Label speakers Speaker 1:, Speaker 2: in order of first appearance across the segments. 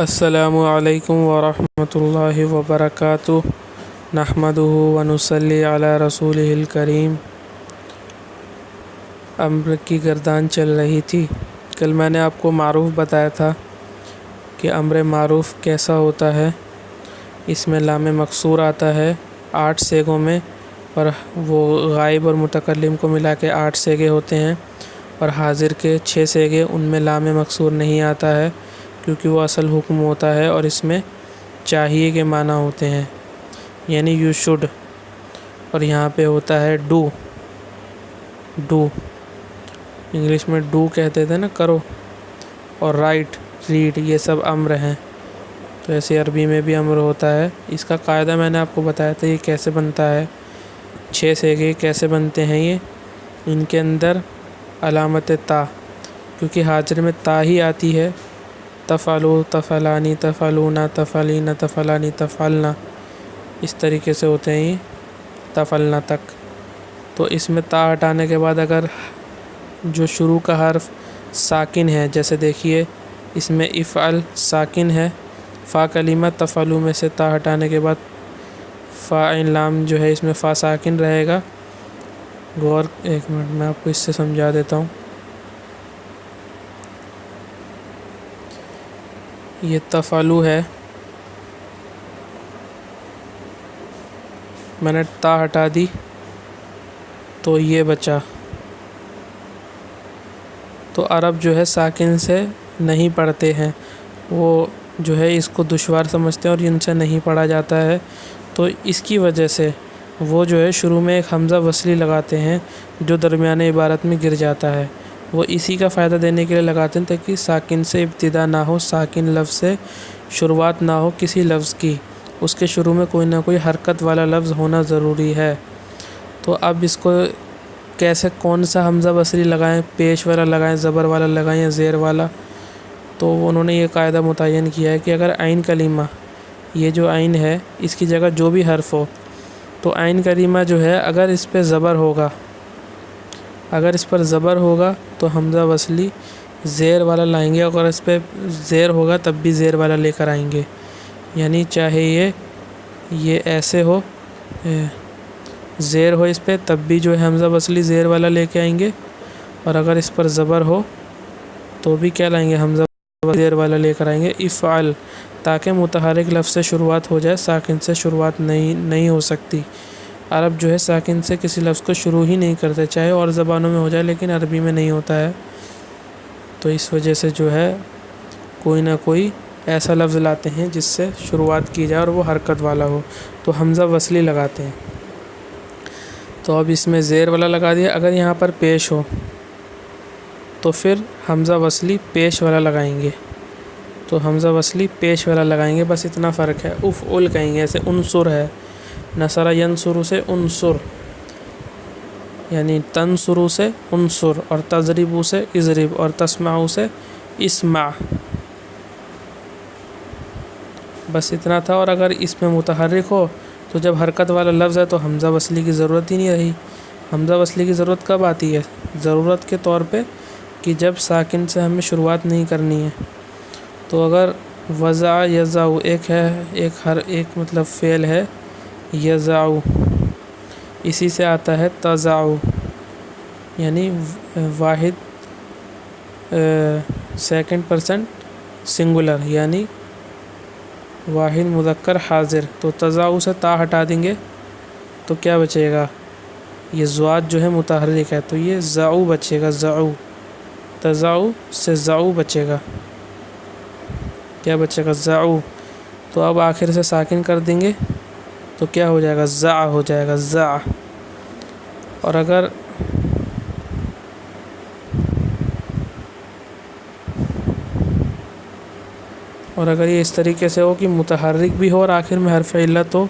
Speaker 1: السلام علیکم ورحمۃ اللہ وبرکاتہ نحمدہ ونصلی علی رسولہ الکریم۔ امر کی گردان چل رہی تھی۔ کل میں نے آپ کو معروف بتایا تھا کہ امر معروف کیسا ہوتا ہے۔ اس میں لام مکسور آتا ہے 8 صیغوں میں، اور وہ غائب اور متکلم کو ملا کے 8 صیغے ہوتے ہیں، اور حاضر کے 6 صیغے، ان میں لام مکسور نہیں آتا ہے کیونکہ وہ اصل حکم ہوتا ہے، اور اس میں چاہیے کے معنی ہوتے ہیں، یعنی یو شوڈ، اور یہاں پہ ہوتا ہے ڈو انگلش میں ڈو کہتے تھے نا، کرو، اور رائٹ، ریڈ، یہ سب امر ہیں۔ تو ایسے عربی میں بھی امر ہوتا ہے۔ اس کا قاعدہ میں نے آپ کو بتایا تھا، یہ کیسے بنتا ہے، 6 صیغے کیسے بنتے ہیں۔ یہ ان کے اندر علامت تا، کیونکہ حاضر میں تا ہی آتی ہے، تفعلو، تفعلانی، تفعلونا، تفعلینا، تفعلانی، تفعلنا، اس طریقے سے ہوتے ہیں یہ تفعلنا تک۔ تو اس میں تا ہٹانے کے بعد اگر جو شروع کا حرف ساکن ہے، جیسے دیکھیے اس میں افعل ساکن ہے، فا کلمہ، تفعلو میں سے تا ہٹانے کے بعد فا عین لام جو ہے اس میں فا ساکن رہے گا۔ ایک منٹ میں آپ کو اس سے سمجھا دیتا ہوں۔ یہ تفعلو ہے، میں نے تا ہٹا دی تو یہ بچا۔ تو عرب جو ہے ساکن سے نہیں پڑھتے ہیں، وہ جو ہے اس کو دشوار سمجھتے ہیں اور ان سے نہیں پڑھا جاتا ہے، تو اس کی وجہ سے وہ جو ہے شروع میں ایک حمزہ وصلی لگاتے ہیں جو درمیان عبارت میں گر جاتا ہے۔ وہ اسی کا فائدہ دینے کے لیے لگاتے ہیں تاکہ ساکن سے ابتدا نہ ہو، ساکن لفظ سے شروعات نہ ہو کسی لفظ کی، اس کے شروع میں کوئی نہ کوئی حرکت والا لفظ ہونا ضروری ہے۔ تو اب اس کو کیسے، کون سا حمزہ وصلی لگائیں، پیش والا لگائیں، زبر والا لگائیں یا زیر والا، تو انہوں نے یہ قاعدہ متعین کیا ہے کہ اگر عین کلمہ، یہ جو عین ہے اس کی جگہ جو بھی حرف ہو، تو عین کلمہ جو ہے اگر اس پہ زبر ہوگا، اگر اس پر زبر ہوگا تو حمزہ وصلی زیر والا لائیں گے، اگر اس پہ زیر ہوگا تب بھی زیر والا لے کر آئیں گے، یعنی چاہے یہ ایسے ہو، زیر ہو اس پہ، تب بھی جو ہے حمزہ وصلی زیر والا لے کے آئیں گے، اور اگر اس پر زبر ہو تو بھی کیا لائیں گے، حمزہ زیر والا لے کر آئیں گے، افعل، تاکہ متحرک لفظ سے شروعات ہو جائے، ساکن سے شروعات نہیں ہو سکتی۔ عرب جو ہے ساکن سے کسی لفظ کو شروع ہی نہیں کرتے، چاہے اور زبانوں میں ہو جائے لیکن عربی میں نہیں ہوتا ہے۔ تو اس وجہ سے جو ہے کوئی نہ کوئی ایسا لفظ لاتے ہیں جس سے شروعات کی جائے اور وہ حرکت والا ہو، تو حمزہ وصلی لگاتے ہیں۔ تو اب اس میں زیر والا لگا دیا، اگر یہاں پر پیش ہو تو پھر حمزہ وصلی پیش والا لگائیں گے، تو حمزہ وصلی پیش والا لگائیں گے، بس اتنا فرق ہے۔ افعل کہیں گے، ایسے انصر ہے، نصر ینصر سے انصر، یعنی تنصر سے انصر، اور تضرب سے اضرب، اور تسمع سے اسمع، بس اتنا تھا۔ اور اگر اس میں متحرک ہو تو جب حرکت والا لفظ ہے تو حمزہ وصلی کی ضرورت ہی نہیں رہی۔ حمزہ وصلی کی ضرورت کب آتی ہے؟ ضرورت کے طور پہ کہ جب ساکن سے ہمیں شروعات نہیں کرنی ہے۔ تو اگر وضع یضع ایک ہے، ایک مطلب فعل ہے یضع، اسی سے آتا ہے تضع، یعنی واحد سیکنڈ پرسن سنگولر، یعنی واحد مذکر حاضر۔ تو تضع سے تا ہٹا دیں گے تو کیا بچے گا، یہ ضاد جو ہے متحرک ہے، تو یہ ضعو بچے گا، ضعو، تضع سے ضعو بچے گا، کیا بچے گا، ضعو۔ تو اب آخر سے ساکن کر دیں گے تو کیا ہو جائے گا، ضع ہو جائے گا، ضع۔ اور اگر یہ اس طریقے سے ہو کہ متحرک بھی ہو اور آخر میں حرف علت ہو،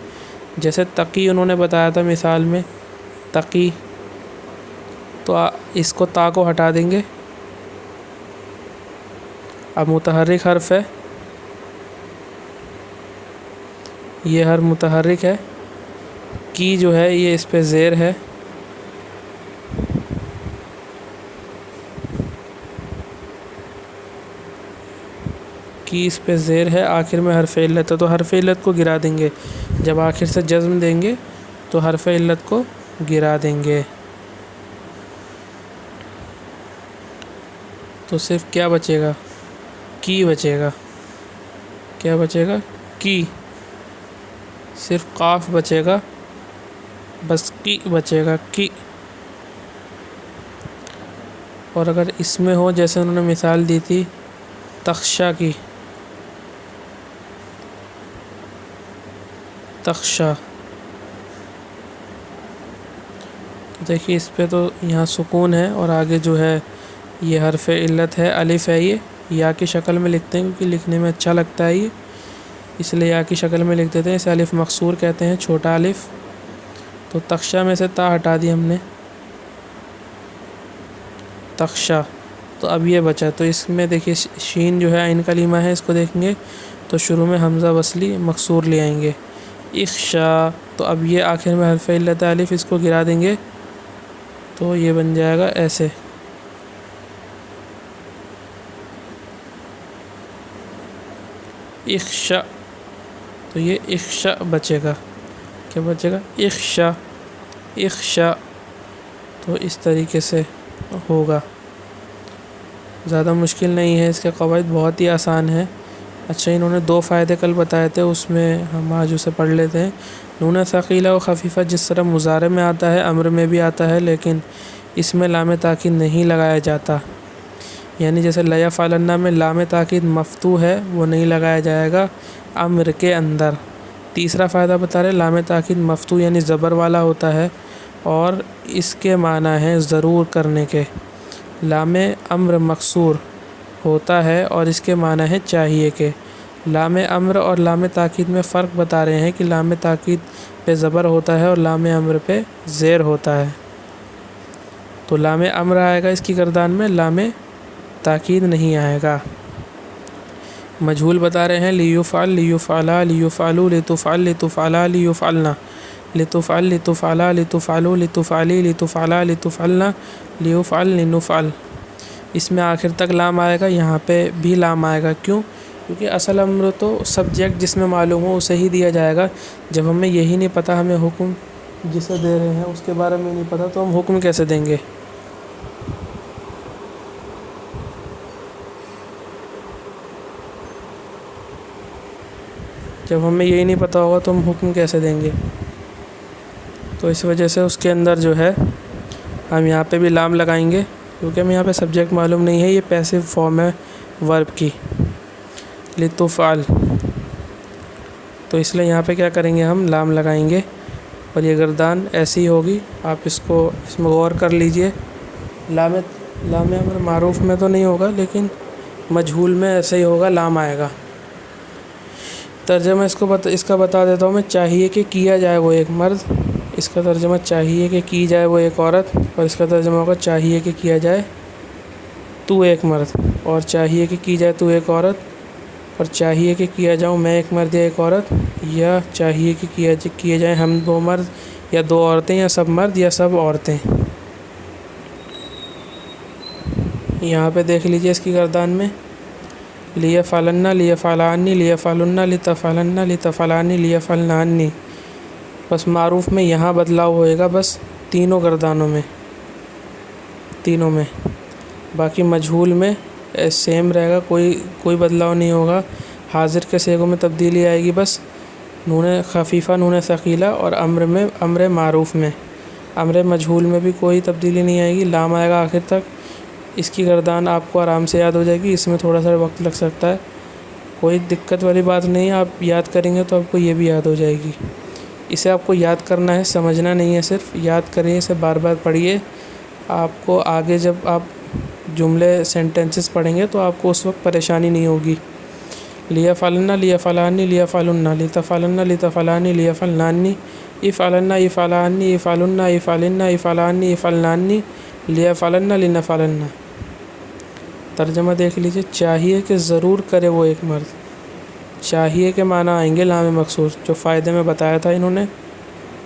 Speaker 1: جیسے تقی انہوں نے بتایا تھا مثال میں، تقی، تو اس کو تا کو ہٹا دیں گے، اب متحرک حرف ہے، یہ حرف متحرک ہے، کی جو ہے یہ اس پہ زیر ہے، کی اس پہ زیر ہے، آخر میں حرف علت ہے تو حرف علت کو گرا دیں گے، جب آخر سے جزم دیں گے تو حرف علت کو گرا دیں گے۔ تو صرف کیا بچے گا؟ کی بچے گا۔ کیا بچے گا؟ کی۔ صرف قاف بچے گا، بس کی بچے گا، کی۔ اور اگر اس میں ہو جیسے انہوں نے مثال دی تھی تخشا کی، تخشا، دیکھیے اس پہ تو یہاں سکون ہے اور آگے جو ہے یہ حرف علت ہے، الف ہے، یہ یا کی شکل میں لکھتے ہیں کیونکہ لکھنے میں اچھا لگتا ہے یہ، اس لیے یا کی شکل میں لکھ دیتے ہیں، اسے الف مقصور کہتے ہیں، چھوٹا الف۔ تو تخشا میں سے تا ہٹا دی ہم نے، تخشا، تو اب یہ بچا۔ تو اس میں دیکھیے شین جو ہے عین کلمہ ہے، اس کو دیکھیں گے تو شروع میں حمزہ وصلی مقصور لے آئیں گے، اخشا، تو اب یہ آخر میں حرف علت الف، اس کو گرا دیں گے تو یہ بن جائے گا ایسے، اخشا، تو یہ اخشا بچے گا۔ کیا بچے گا؟ اخشا، اخشا۔ تو اس طریقے سے ہوگا، زیادہ مشکل نہیں ہے، اس کے قواعد بہت ہی آسان ہے۔ اچھا انہوں نے 2 فائدے کل بتائے تھے، اس میں ہم آج اسے پڑھ لیتے ہیں۔ نون ثقیلہ و خفیفہ جس طرح مضارع میں آتا ہے، امر میں بھی آتا ہے، لیکن اس میں لام تاکید نہیں لگایا جاتا، یعنی جیسے لیفعلن میں لام تاکید مفتوح ہے، وہ نہیں لگایا جائے گا امر کے اندر۔ تیسرا فائدہ بتا رہے لام تاکید مفتوح یعنی زبر والا ہوتا ہے اور اس کے معنی ہے ضرور کرنے کے۔ لام امر مکسور ہوتا ہے اور اس کے معنی ہے چاہیے کہ۔ لام امر اور لام تاکید میں فرق بتا رہے ہیں کہ لام تاکید پہ زبر ہوتا ہے اور لام امر پہ زیر ہوتا ہے، تو لام امر آئے گا اس کی گردان میں، لام تاکید نہیں آئے گا۔ مجہول بتا رہے ہیں لیفعل، لیفعلا، لیفعلوا، لتفعل، لتفعلا، لیفعلنا، لتفعل، لتفعلا، لتفعلوا، لتفعلی، لتفعلا، لتفعلنا، لیفعل، لنفعل۔ اس میں آخر تک لام آئے گا، یہاں پہ بھی لام آئے گا، کیوں؟ کیونکہ اصل امر تو سبجیکٹ جس میں معلوم ہو اسے ہی دیا جائے گا۔ جب ہمیں یہی نہیں پتہ، ہمیں حکم جسے دے رہے ہیں اس کے بارے میں نہیں پتہ، تو ہم حکم کیسے دیں گے؟ جب ہمیں یہی نہیں پتہ ہوگا تو ہم حکم کیسے دیں گے؟ تو اس وجہ سے اس کے اندر جو ہے ہم یہاں پہ بھی لام لگائیں گے، کیونکہ ہمیں یہاں پہ سبجیکٹ معلوم نہیں ہے، یہ پیسو فارم ہے ورب کی، لتفعل، تو اس لیے یہاں پہ کیا کریں گے، ہم لام لگائیں گے اور یہ گردان ایسی ہوگی۔ آپ اس میں غور کر لیجئے، لام امر معروف میں تو نہیں ہوگا لیکن مجہول میں ایسے ہی ہوگا، لام آئے گا۔ ترجمہ اس کا بتا دیتا ہوں میں، چاہیے کہ کیا جائے وہ ایک مرد، اس کا ترجمہ چاہیے کہ کی جائے وہ ایک عورت، اور اس کا ترجمہ ہوگا چاہیے کہ کیا جائے تو ایک مرد، اور چاہیے کہ کی جائے تو ایک عورت، اور چاہیے کہ کیا جاؤں میں ایک مرد یا ایک عورت، یا چاہیے کہ کیے جائیں ہم 2 مرد یا 2 عورتیں، یا سب مرد یا سب عورتیں۔ یہاں پہ دیکھ لیجئے اس کی گردان میں، لیفعلن، لیفعلانی، لیفعلن، لتفعلن، لتفعلانی، لیفعلنانی، بس معروف میں یہاں بدلاؤ ہوئے گا، بس تینوں گردانوں میں، تینوں میں، باقی مجہول میں سیم رہے گا، کوئی بدلاؤ نہیں ہوگا۔ حاضر کے صیغوں میں تبدیلی آئے گی بس، نون خفیفہ، نون ثقیلہ، اور امر معروف میں، امر مجہول میں بھی کوئی تبدیلی نہیں آئے گی، لام آئے گا آخر تک۔ اس کی گردان آپ کو آرام سے یاد ہو جائے گی، اس میں تھوڑا سا وقت لگ سکتا ہے، کوئی دقت والی بات نہیں ہے، آپ یاد کریں گے تو آپ کو یہ بھی یاد ہو جائے گی۔ اسے آپ کو یاد کرنا ہے، سمجھنا نہیں ہے، صرف یاد کریے، اسے بار بار پڑھیے، آپ کو آگے جب آپ جملے سینٹنسز پڑھیں گے تو آپ کو اس وقت پریشانی نہیں ہوگی۔ لیفعلن، لیفعلانی، لیفعلن، لتفعلن، لتفعلانی، لیفعلنانی، افعلن، افعلانی، افعلن، افعلن، افعلانی، افعلنانی، لیفعلن، لنفعلن۔ ترجمہ دیکھ لیجئے، چاہیے کہ ضرور کرے وہ ایک مرد، چاہیے کے معنی آئیں گے لام مکسور، جو فائدے میں بتایا تھا انہوں نے،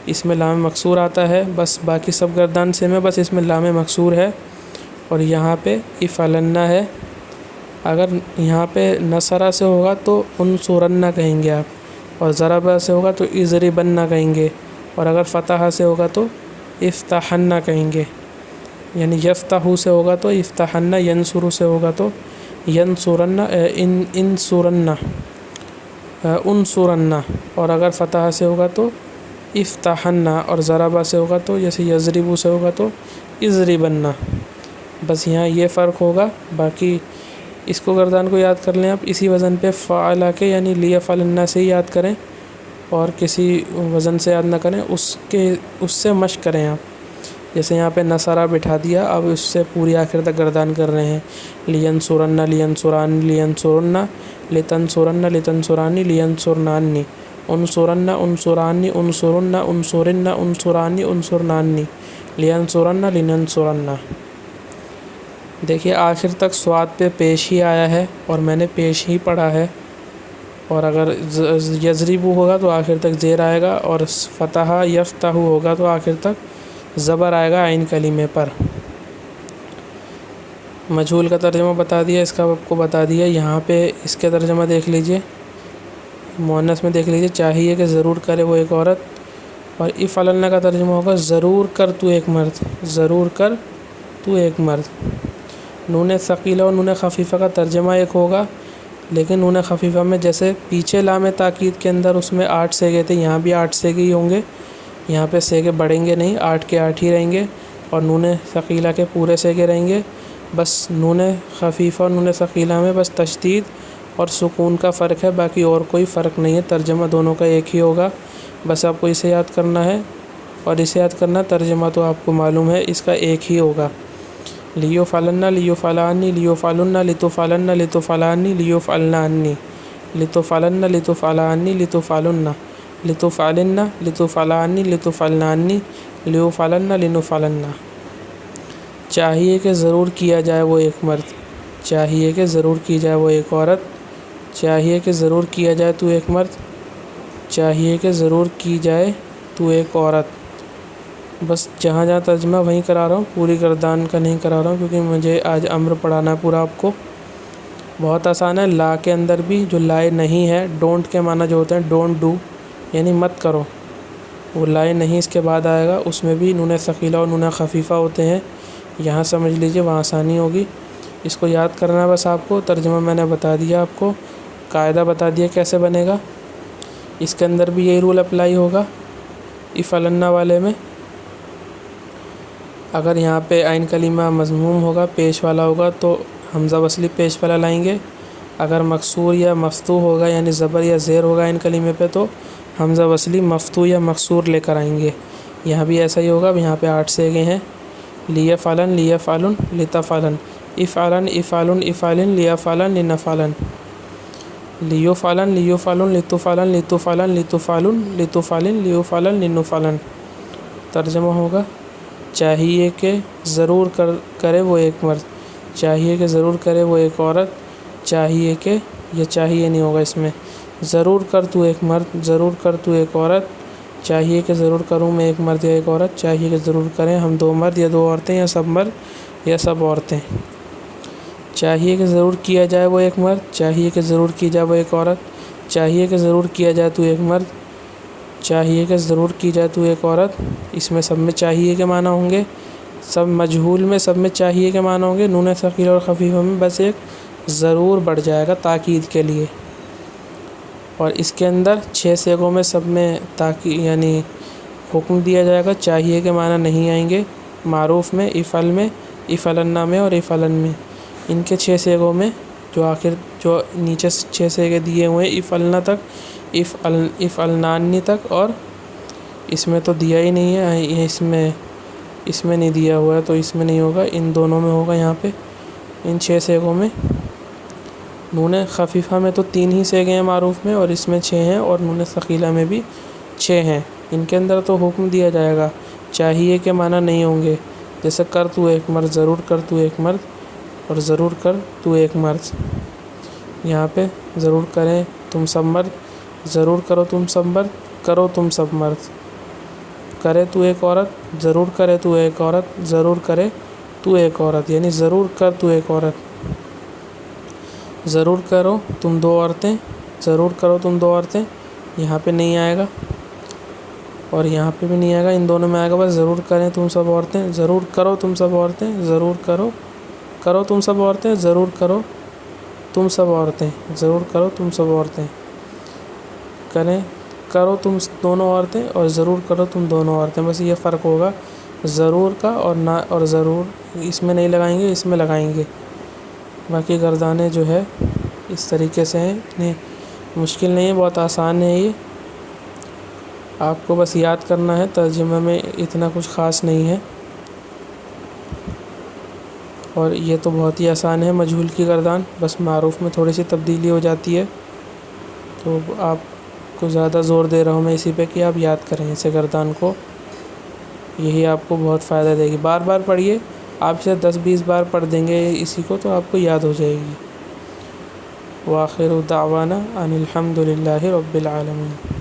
Speaker 1: اس میں لام مکسور آتا ہے، بس باقی سب گردان سے میں بس اس میں لام مکسور ہے، اور یہاں پہ افعلن ہے، اگر یہاں پہ نصرہ سے ہوگا تو انصرن کہیں گے آپ، اور ضربہ سے ہوگا تو اضربن کہیں گے، اور اگر فتح سے ہوگا تو افتحن کہیں گے، یعنی یفتح سے ہوگا تو افتحن، ینصر سے ہوگا تو ینصرن، انصرن، انصرن، اور اگر فتح سے ہوگا تو افتحن، اور ضربہ سے ہوگا تو جیسے یضرب سے ہوگا تو اضربن۔ بس یہاں یہ فرق ہوگا، باقی اس کو گردان کو یاد کر لیں آپ اسی وزن پہ فعلا کے، یعنی لیفعلن سے ہی یاد کریں اور کسی وزن سے یاد نہ کریں، اس سے مشق کریں آپ۔ جیسے یہاں پہ نصرہ بٹھا دیا، اب اس سے پوری آخر تک گردان کر رہے ہیں، لینصرن لینصران لینصرن، لتنصرن لتنصرانی لینصرنانی، انصرن انصرانی انصرن انصرن انصرانی انصرنانی، لینصرن لننصرن۔ دیکھیے آخر تک سواد پہ پیش ہی آیا ہے اور میں نے پیش ہی پڑھا ہے، اور اگر یضربو ہوگا تو آخر تک زیر آئے گا، اور فتح یفتح ہوگا تو آخر تک زبر آئے گا عین کلمے پر۔ مجہول کا ترجمہ بتا دیا، اس کا آپ کو بتا دیا۔ یہاں پہ اس کے ترجمہ دیکھ لیجئے، مؤنث میں دیکھ لیجئے، چاہیے کہ ضرور کرے وہ ایک عورت، اور افعلن کا ترجمہ ہوگا ضرور کر تو ایک مرد، ضرور کر تو ایک مرد۔ نون ثقیلہ اور نون خفیفہ کا ترجمہ ایک ہوگا، لیکن نون خفیفہ میں جیسے پیچھے لام تاکید کے اندر اس میں 8 سیغے تھے، یہاں بھی 8 سیغے ہی ہوں گے، یہاں پہ سیغے بڑھیں گے نہیں، 8 کے 8 ہی رہیں گے، اور نون ثقیلہ کے پورے سیغے رہیں گے۔ بس نون خفیفہ اور نون ثقیلہ میں بس تشدید اور سکون کا فرق ہے، باقی اور کوئی فرق نہیں ہے، ترجمہ دونوں کا ایک ہی ہوگا۔ بس آپ کو اسے یاد کرنا ہے، اور اسے یاد کرنا، ترجمہ تو آپ کو معلوم ہے، اس کا ایک ہی ہوگا۔ لیفعلن لیفعلانی لیفعلن لتفعلن لتفعلانی لیفعلنانی، لتفعلن لتفعلانی لتفعلن، لتفعلن لتفعلانی لتفعلنانی، لیفعلن لنفعلن۔ چاہیے کہ ضرور کیا جائے وہ ایک مرد، چاہیے کہ ضرور کی جائے وہ ایک عورت، چاہیے کہ ضرور کیا جائے تو ایک مرد، چاہیے کہ ضرور کی جائے تو ایک عورت۔ بس جہاں جہاں ترجمہ وہیں کرا رہا ہوں، پوری گردان کا نہیں کرا رہا ہوں، کیونکہ مجھے آج امر پڑھانا ہے پورا آپ کو۔ بہت آسان ہے، لا کے اندر بھی جو لائے نہیں ہے، ڈونٹ کے معنی جو ہوتے ہیں ڈونٹ ڈو، یعنی مت کرو، وہ لائے نہیں اس کے بعد آئے گا، اس میں بھی نون ثقیلہ اور نون خفیفہ ہوتے ہیں، یہاں سمجھ لیجئے وہاں آسانی ہوگی۔ اس کو یاد کرنا ہے بس آپ کو، ترجمہ میں نے بتا دیا آپ کو، قاعدہ بتا دیا کیسے بنے گا، اس کے اندر بھی یہی رول اپلائی ہوگا افعلن والے میں۔ اگر یہاں پہ عین کلمہ مضموم ہوگا، پیش والا ہوگا، تو حمزہ وصلی پیش والا لائیں گے۔ اگر مکسور یا مفتوح ہوگا، یعنی زبر یا زیر ہوگا عین کلمے پہ، تو حمزہ وصلی مفتوح یا مکسور لے کر آئیں گے۔ یہاں بھی ایسا ہی ہوگا، یہاں پہ 8 سیغے ہیں، لیفعلن لیفعلن لتفعلن، افعلن افعلن افعلن لیفعلن لنفعلن، لیفعلن لیفعلن لتفعلن لتفعلن لتفعلن لتفعلن لیفعلن لنفعلن۔ ترجمہ ہوگا چاہیے کہ ضرور کرے وہ ایک مرد، چاہیے کہ ضرور کرے وہ ایک عورت، چاہیے کہ، یہ چاہیے نہیں ہوگا اس میں، ضرور کر تو ایک مرد، ضرور کر تو ایک عورت، چاہیے کہ ضرور کروں میں ایک مرد یا ایک عورت، چاہیے کہ ضرور کریں ہم 2 مرد یا 2 عورتیں یا سب مرد یا سب عورتیں۔ چاہیے کہ ضرور کیا جائے وہ ایک مرد، چاہیے کہ ضرور کی جائے وہ ایک عورت، چاہیے کہ ضرور کیا جائے تو ایک مرد، چاہیے کہ ضرور کی جائے تو ایک عورت۔ اس میں سب میں چاہیے کے معنی ہوں گے، سب مجہول میں سب میں چاہیے کے معنی ہوں گے، نون ثقیلہ اور خفیفہ میں بس ایک ضرور بڑھ جائے گا تاکید کے لیے، اور اس کے اندر 6 سیغوں میں سب میں تاکید یعنی حکم دیا جائے گا، چاہیے کے معنی نہیں آئیں گے، معروف میں، افعل میں، افعلن میں اور افعلن میں، ان کے 6 سیغوں میں جو آخر جو نیچے 6 سیغے دیے ہوئے ہیں افعلن تک، افعلنانی تک، اور اس میں تو دیا ہی نہیں ہے، اس میں نہیں دیا ہوا ہے تو اس میں نہیں ہوگا، ان دونوں میں ہوگا، یہاں پہ ان 6 سیغوں میں۔ نون خفیفہ میں تو 3 ہی سیغے ہیں معروف میں، اور اس میں 6 ہیں، اور نون ثقیلہ میں بھی 6 ہیں، ان کے اندر تو حکم دیا جائے گا، چاہیے کے معنی نہیں ہوں گے، جیسے کر تو ایک مرد، ضرور کر تو ایک مرد، اور ضرور کر تو ایک مرد۔ یہاں پہ ضرور کریں تم سب مرد، ضرور کرو تم سب مرد، کرو تم سب مرد، کرے تو ایک عورت، ضرور کرے تو ایک عورت، ضرور کرے تو ایک عورت، یعنی ضرور کر تو ایک عورت۔ ضرور کرو تم دو عورتیں، ضرور کرو تم دو عورتیں، یہاں پہ نہیں آئے گا اور یہاں پہ بھی نہیں آئے گا، ان دونوں میں آئے گا بس ضرور کریں تم سب عورتیں، ضرور کرو تم سب عورتیں، ضرور کرو، کرو تم سب عورتیں، ضرور کرو تم سب عورتیں، ضرور کرو تم سب عورتیں، کریں، کرو تم دونوں عورتیں اور ضرور کرو تم دونوں عورتیں، بس یہ فرق ہوگا ضرور کا اور نہ، اور ضرور اس میں نہیں لگائیں گے، اس میں لگائیں گے۔ باقی گردانیں جو ہے اس طریقے سے ہیں، اتنی مشکل نہیں ہے، بہت آسان ہے یہ، آپ کو بس یاد کرنا ہے، ترجمہ میں اتنا کچھ خاص نہیں ہے، اور یہ تو بہت ہی آسان ہے مجہول کی گردان، بس معروف میں تھوڑی سی تبدیلی ہو جاتی ہے، تو آپ کو زیادہ زور دے رہا ہوں میں اسی پہ کہ آپ یاد کریں اسے گردان کو، یہی آپ کو بہت فائدہ دے گی، بار بار پڑھیے، آپ اسے 10-20 بار پڑھ دیں گے اسی کو تو آپ کو یاد ہو جائے گی۔ وآخر دعوانا ان الحمد للہ رب العالمین۔